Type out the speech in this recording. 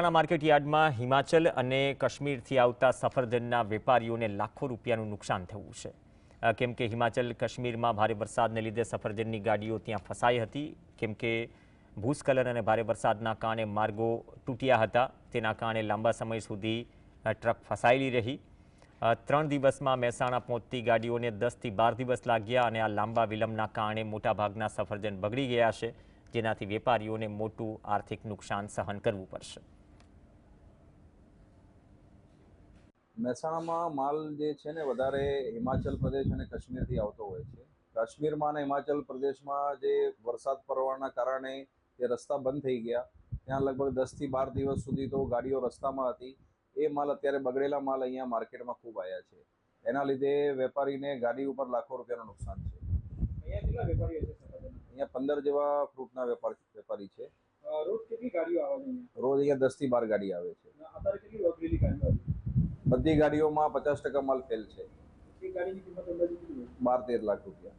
Market yard में हिमाचल અને કાશ્મીરથી આવતા સફરજનના વેપારીઓને લાખો રૂપિયાનું નુકસાન થયું છે, કેમ કે હિમાચલ કાશ્મીરમાં ભારે વરસાદને લીધે સફરજનની ગાડીઓ ત્યાં ફસાઈ હતી, કેમ કે ભૂસ્ખલન અને ભારે વરસાદના કારણે માર્ગો તૂટ્યા હતા। તેના કારણે લાંબા સમય સુધી ટ્રક ફસાયેલી રહી। 3 દિવસમાં મહેસાણા પહોંચતી ગાડીઓને 10 થી 12 દિવસ લાગ્યા અને આ લાંબા વિલંબના કારણે મોટાભાગના સફરજન બગડી ગયા છે, જેનાથી વેપારીઓને મોટું આર્થિક નુકસાન સહન કરવું પડશે। મહેસાણામાં માલ જે છે ને વધારે હિમાચલ પ્રદેશ અને કાશ્મીરથી આવતો હોય છે। કાશ્મીરમાં અને હિમાચલ પ્રદેશમાં જે વરસાદ પડવાના કારણે જે રસ્તા બંધ થઈ ગયા, ત્યાં લગભગ 10 થી 12 દિવસ સુધી તો ગાડીઓ રસ્તામાં હતી। એ માલ અત્યારે બગડેલા માલ અહીંયા માર્કેટમાં ખૂબ આવ્યા છે, એના લીધે વેપારીને ગાડી ઉપર લાખો રૂપિયાનું નુકસાન છે। અહીંયા કેટલા વેપારીઓ છે? અહીંયા 15 જેવા ફ્રૂટના વેપારી છે। રોજ કેટલી ગાડીઓ આવે છે? રોજ અહીંયા 10 થી 12 ગાડી આવે છે। અત્યારે કેટલી બગડેલી ગાડીઓ આવી? બધી ગાડીઓમાં 50% માલ ફેલ છે। એક ગાડીની કિંમત અંદાજે કેટલી હોય? 12-13 લાખ રૂપિયા।